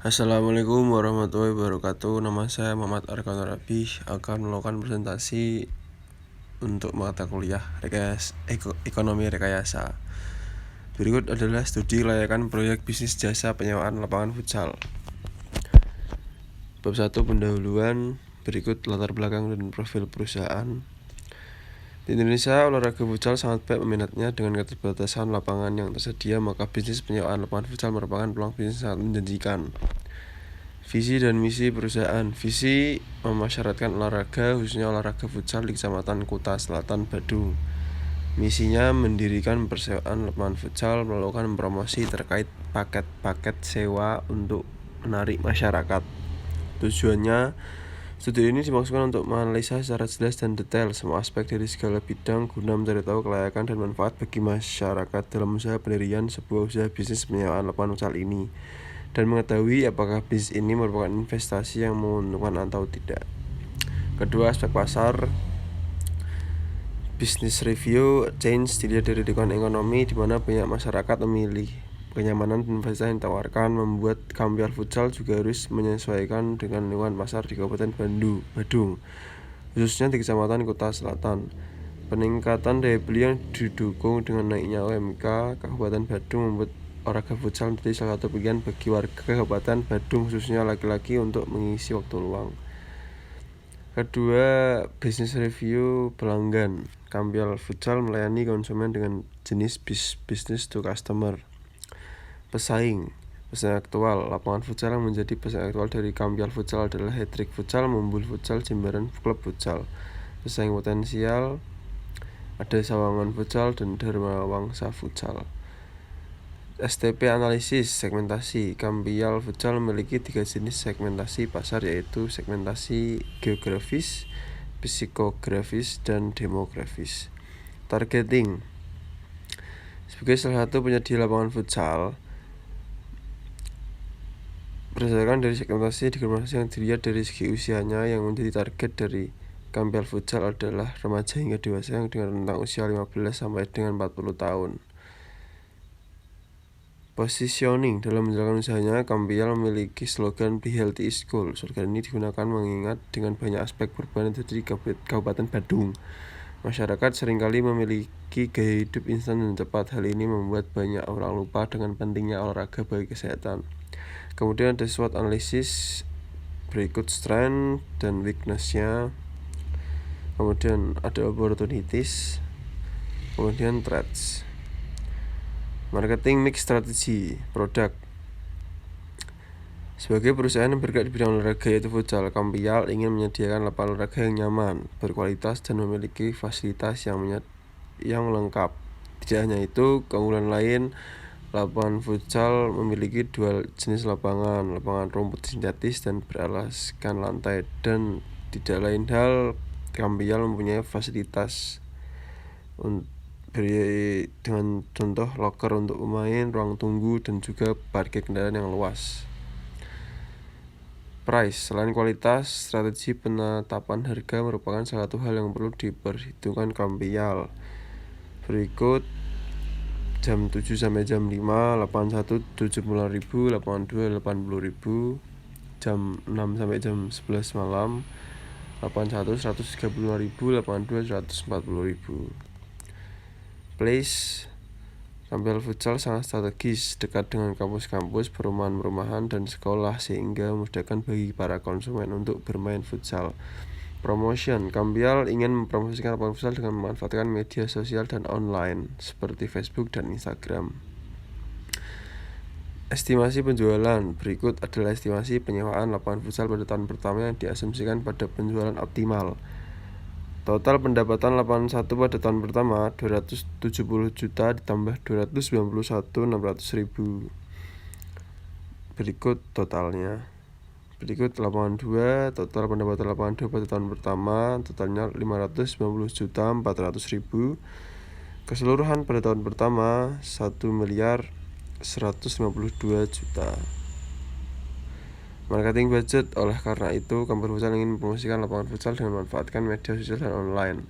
Assalamualaikum warahmatullahi wabarakatuh. Nama saya Muhammad Arkan Rabi, akan melakukan presentasi untuk mata kuliah ekonomi rekayasa. Berikut adalah studi kelayakan proyek bisnis jasa penyewaan lapangan futsal. Bab 1 pendahuluan, berikut latar belakang dan profil perusahaan. Di Indonesia, olahraga futsal sangat baik peminatnya. Dengan keterbatasan lapangan yang tersedia, maka bisnis penyewaan lapangan futsal merupakan peluang bisnis sangat menjanjikan. Visi dan misi perusahaan. Visi memasyaratkan olahraga, khususnya olahraga futsal di Kecamatan Kuta Selatan, Badung. Misinya mendirikan persewaan lapangan futsal, melakukan promosi terkait paket-paket sewa untuk menarik masyarakat. Tujuannya, studi ini dimaksudkan untuk menganalisa secara jelas dan detail semua aspek dari segala bidang guna mencari tahu kelayakan dan manfaat bagi masyarakat dalam usaha pendirian sebuah usaha bisnis penyewaan lapangan futsal ini, dan mengetahui apakah bisnis ini merupakan investasi yang menguntungkan atau tidak. Kedua, aspek pasar. Business review change dilihat dari lingkungan ekonomi di mana banyak masyarakat memilih. Kenyamanan dan fasilitas yang ditawarkan membuat Kampial Futsal juga harus menyesuaikan dengan lingkungan pasar di Kabupaten Badung, khususnya di Kecamatan Kuta Selatan. Peningkatan daya beli yang didukung dengan naiknya UMK Kabupaten Badung membuat olahraga futsal menjadi salah satu pilihan bagi warga Kabupaten Badung, khususnya laki-laki, untuk mengisi waktu luang. Kedua, business review pelanggan. Kampial Futsal melayani konsumen dengan jenis business to customer. Pesaing aktual. Lapangan futsal yang menjadi pesaing aktual dari Kampial Futsal adalah Hat-Trick Futsal, Mumbul Futsal, Jembaran Klub Futsal. Pesaing potensial ada Sawangan Futsal dan Dharma Wangsa Futsal. STP analisis segmentasi. Kampial Futsal memiliki 3 jenis segmentasi pasar, yaitu segmentasi geografis, psikografis, dan demografis. Targeting. Sebagai salah satu penyedia lapangan futsal, berdasarkan dari segmentasi yang dilihat dari segi usianya, yang menjadi target dari Kampial Futsal adalah remaja hingga dewasa yang dengan rentang usia 15 sampai dengan 40 tahun. Positioning. Dalam menjalankan usahanya, Kampial memiliki slogan Be Healthy is Goal. Slogan ini digunakan mengingat dengan banyak aspek perubahan yang terjadi di Kabupaten Badung. Masyarakat seringkali memiliki gaya hidup instan dan cepat. Hal ini membuat banyak orang lupa dengan pentingnya olahraga bagi kesehatan. Kemudian ada SWOT analisis, berikut strength dan weakness-nya. Kemudian ada opportunities, kemudian threats. Marketing mix strategi produk. Sebagai perusahaan yang bergerak di bidang olahraga yaitu futsal, Kampial ingin menyediakan lapangan olahraga yang nyaman, berkualitas, dan memiliki fasilitas yang lengkap. Tidak hanya itu, keunggulan lain, lapangan futsal memiliki dua jenis lapangan rumput sintetis dan beralaskan lantai, dan tidak lain hal, Kampial mempunyai fasilitas dengan contoh loker untuk pemain, ruang tunggu, dan juga parkir kendaraan yang luas. Price. Selain kualitas, strategi penetapan harga merupakan salah satu hal yang perlu diperhitungkan Kampial. Berikut jam 7 sampai jam 5, lapangan 1 70.000, lapangan 2 80.000, jam 6 sampai jam 11 malam, lapangan 1 135.000, lapangan 2 140.000. Place. Kampial Futsal sangat strategis, dekat dengan kampus-kampus, perumahan-perumahan, dan sekolah, sehingga memudahkan bagi para konsumen untuk bermain futsal. Promotion. Kampial ingin mempromosikan lapangan futsal dengan memanfaatkan media sosial dan online seperti Facebook dan Instagram. Estimasi penjualan. Berikut adalah estimasi penyewaan lapangan futsal pada tahun pertama yang diasumsikan pada penjualan optimal. Total pendapatan lapangan 1 pada tahun pertama 270 juta ditambah 291.600.000. Berikut totalnya. Berikut lapangan 2, total pendapatan lapangan 2 pada tahun pertama totalnya 590.400.000. Keseluruhan pada tahun pertama 1.152 juta. Marketing budget. Oleh karena itu, Kampial Futsal ingin mempromosikan lapangan futsal dengan memanfaatkan media sosial dan online.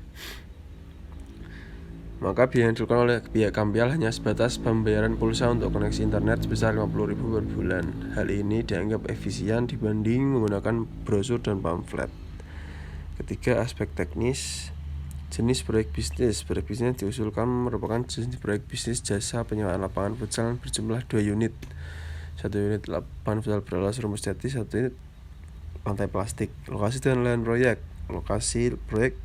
Maka biaya yang dikeluarkan oleh pihak Kampial hanya sebatas pembayaran pulsa untuk koneksi internet sebesar 50.000 per bulan. Hal ini dianggap efisien dibanding menggunakan brosur dan pamflet. Ketiga, aspek teknis. Jenis proyek bisnis. Proyek bisnis diusulkan merupakan jenis proyek bisnis jasa penyewaan lapangan futsal berjumlah 2 unit. 1 unit lapangan futsal beralas rumus jati, 1 unit lantai plastik. Lokasi dan lahan proyek. Lokasi proyek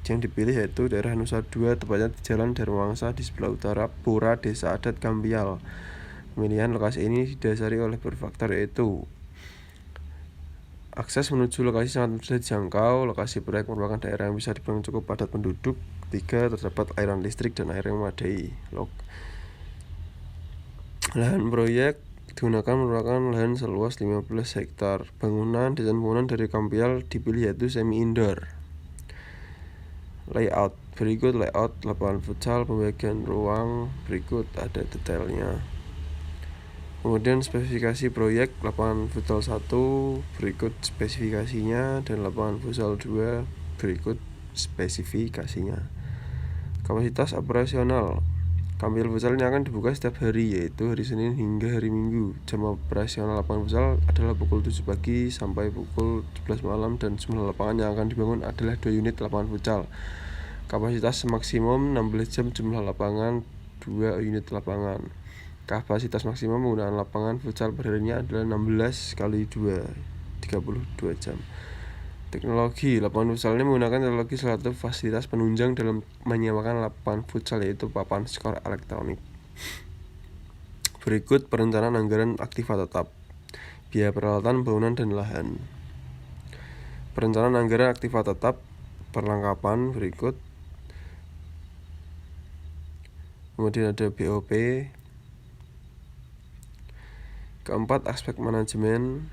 yang dipilih yaitu daerah Nusa Dua, tepatnya di Jalan Dharmawangsa di sebelah utara Pura Desa Adat Kampial. Pemilihan lokasi ini didasari oleh berfaktor yaitu akses menuju lokasi sangat mudah dijangkau. Lokasi proyek merupakan daerah yang bisa dibilang cukup padat penduduk. 3. Terdapat aliran listrik dan air yang memadai. Lahan proyek digunakan merupakan lahan seluas 15 hektar. Desain bangunan dari Kampial dipilih yaitu semi indoor. Layout. Berikut layout lapangan futsal, pembagian ruang berikut ada detailnya. Kemudian spesifikasi proyek lapangan futsal 1 berikut spesifikasinya, dan lapangan futsal 2 berikut spesifikasinya. Kapasitas operasional. Kampial futsal ini akan dibuka setiap hari, yaitu hari Senin hingga hari Minggu. Jam operasional lapangan futsal adalah pukul 7 pagi sampai pukul 11 malam, dan jumlah lapangan yang akan dibangun adalah 2 unit lapangan futsal. Kapasitas maksimum 16 jam, jumlah lapangan 2 unit lapangan. Kapasitas maksimum penggunaan lapangan futsal per harinya adalah 16 kali 2, 32 jam. Teknologi. Lapangan futsal ini menggunakan teknologi salah satu fasilitas penunjang dalam menyewakan lapangan futsal, yaitu papan skor elektronik. Berikut perencanaan anggaran aktiva tetap. Biaya peralatan, bangunan, dan lahan. Perencanaan anggaran aktiva tetap perlengkapan berikut. Kemudian ada BOP. Keempat, aspek manajemen.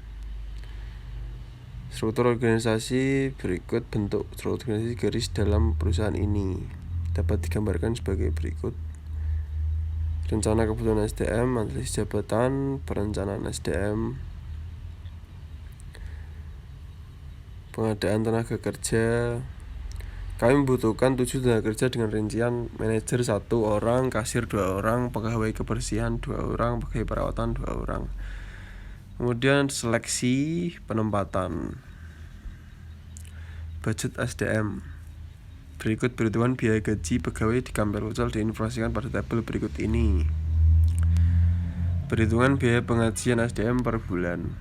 Struktur organisasi berikut. Bentuk struktur organisasi garis dalam perusahaan ini dapat digambarkan sebagai berikut. Rencana kebutuhan SDM, matriks jabatan, perencanaan SDM, pengadaan tenaga kerja. Kami membutuhkan 7 tenaga kerja dengan rincian manajer 1 orang, kasir 2 orang, pegawai kebersihan 2 orang, pegawai perawatan 2 orang. Kemudian seleksi penempatan. Budget SDM. Berikut perhitungan biaya gaji pegawai di Kampial Futsal diinformasikan pada tabel berikut ini. Perhitungan biaya pengajian SDM per bulan.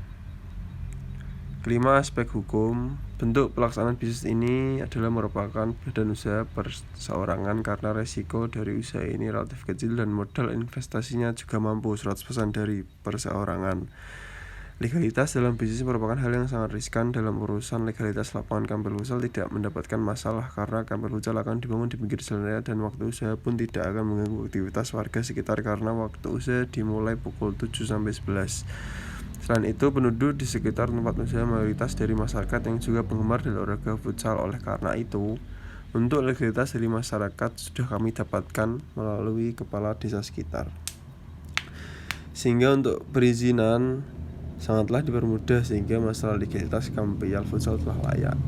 Kelima, aspek hukum. Bentuk pelaksanaan bisnis ini adalah merupakan badan usaha perseorangan karena resiko dari usaha ini relatif kecil dan modal investasinya juga mampu 100% dari perseorangan. Legalitas dalam bisnis merupakan hal yang sangat riskan. Dalam urusan legalitas, lapangan Kampial Futsal tidak mendapatkan masalah karena Kampial Futsal akan dibangun di pinggir jalan raya dan waktu usaha pun tidak akan mengganggu aktivitas warga sekitar karena waktu usaha dimulai pukul 7 sampai 11. Selain itu, penduduk di sekitar tempat usaha mayoritas dari masyarakat yang juga penggemar dari olahraga futsal. Oleh karena itu, untuk legalitas dari masyarakat sudah kami dapatkan melalui kepala desa sekitar, sehingga untuk perizinan sangatlah dipermudah, sehingga masalah legalitas Kampial Futsal telah layak.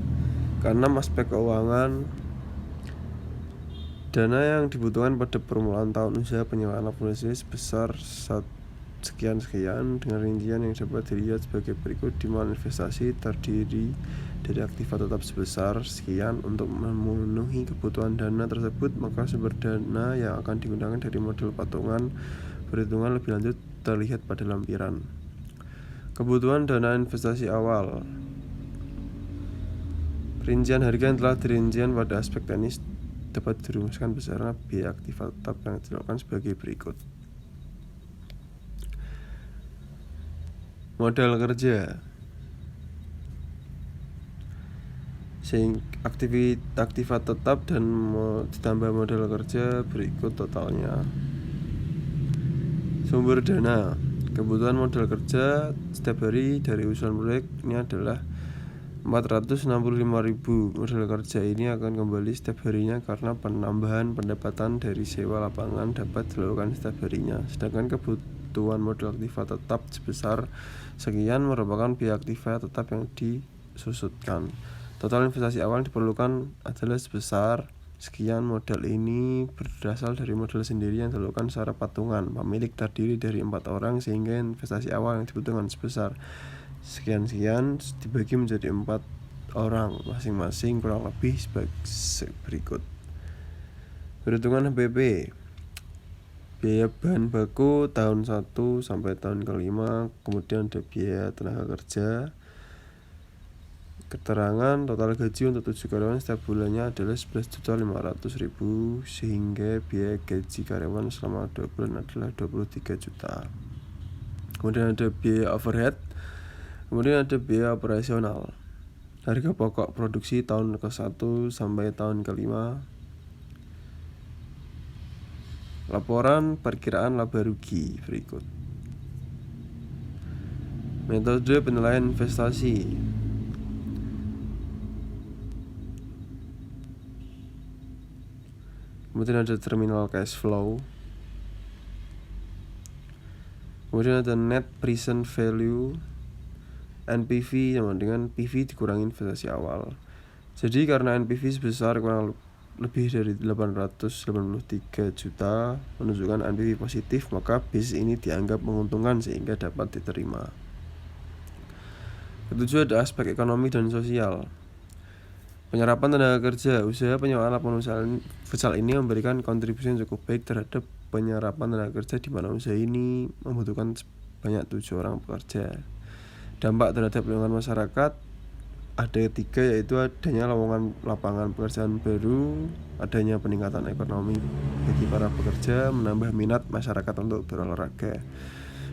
Karena aspek keuangan, dana yang dibutuhkan pada permulaan tahun usaha penyewaan lapangan ini sebesar sekian dengan rincian yang dapat dilihat sebagai berikut. Di mana investasi terdiri dari aktiva tetap sebesar sekian. Untuk memenuhi kebutuhan dana tersebut, maka sumber dana yang akan digunakan dari model patungan. Perhitungan lebih lanjut terlihat pada lampiran. Kebutuhan dana investasi awal. Rincian harga yang telah dirincian pada aspek teknis dapat dirumuskan besaran biaya aktiva tetap yang dilakukan sebagai berikut. Modal kerja. Aktiva tetap dan ditambah modal kerja berikut totalnya. Sumber dana. Kebutuhan modal kerja setiap hari dari usulan proyek ini adalah 465.000. Modal kerja ini akan kembali setiap harinya karena penambahan pendapatan dari sewa lapangan dapat dilakukan setiap harinya. Sedangkan kebutuhan modal aktiva tetap sebesar sekian merupakan biaya aktiva tetap yang disusutkan. Total investasi awal diperlukan adalah sebesar Sekian modal ini berasal dari modal sendiri yang dilakukan secara patungan. Pemilik terdiri dari 4 orang sehingga investasi awal yang dibutuhkan sebesar sekian-sekian dibagi menjadi 4 orang masing-masing kurang lebih berikut. Perhitungan HPP. Biaya bahan baku tahun 1 sampai tahun ke-5, kemudian ada biaya tenaga kerja. Keterangan total gaji untuk 7 karyawan setiap bulannya adalah 11.500.000 sehingga biaya gaji karyawan selama 2 bulan adalah 23 juta. Kemudian ada biaya overhead, kemudian ada biaya operasional. Harga pokok produksi tahun ke-1 sampai tahun ke-5. Laporan perkiraan laba rugi berikut. Metode penilaian investasi. Kemudian ada terminal cash flow. Kemudian ada net present value, NPV sama dengan PV dikurangi investasi awal. Jadi karena NPV sebesar kurang lebih dari 883 juta menunjukkan NPV positif, maka bisnis ini dianggap menguntungkan sehingga dapat diterima. Ketujuh ada aspek ekonomi dan sosial. Penyerapan tenaga kerja. Usaha penyewaan lapangan futsal ini memberikan kontribusi yang cukup baik terhadap penyerapan tenaga kerja di mana usaha ini membutuhkan banyak 7 orang pekerja. Dampak terhadap lingkungan masyarakat ada 3, yaitu adanya lapangan pekerjaan baru, adanya peningkatan ekonomi bagi para pekerja, menambah minat masyarakat untuk berolahraga.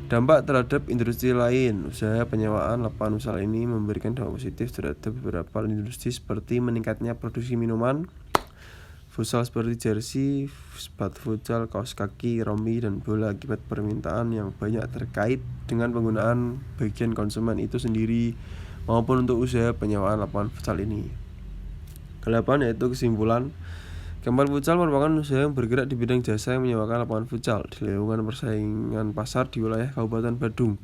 Dampak terhadap industri lain. Usaha penyewaan lapangan futsal ini memberikan dampak positif terhadap beberapa industri seperti meningkatnya produksi minuman futsal seperti jersey, sepatu futsal, kaos kaki, rompi, dan bola akibat permintaan yang banyak terkait dengan penggunaan bagian konsumen itu sendiri maupun untuk usaha penyewaan lapangan futsal ini. Ke-8 yaitu kesimpulan. Kempan Futsal merupakan usaha yang bergerak di bidang jasa yang menyewakan lapangan futsal di lingkungan persaingan pasar di wilayah Kabupaten Badung.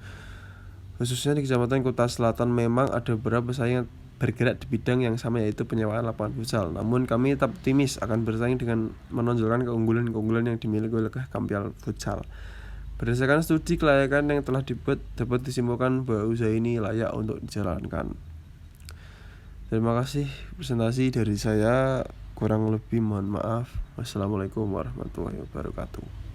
Khususnya di Kecamatan Kuta Selatan memang ada beberapa pesaing yang bergerak di bidang yang sama, yaitu penyewaan lapangan futsal. Namun kami tetap optimis akan bersaing dengan menonjolkan keunggulan-keunggulan yang dimiliki oleh Kampial Futsal. Berdasarkan studi kelayakan yang telah dibuat, dapat disimpulkan bahwa usaha ini layak untuk dijalankan. Terima kasih presentasi dari saya. Kurang lebih mohon maaf. Wassalamualaikum warahmatullahi wabarakatuh.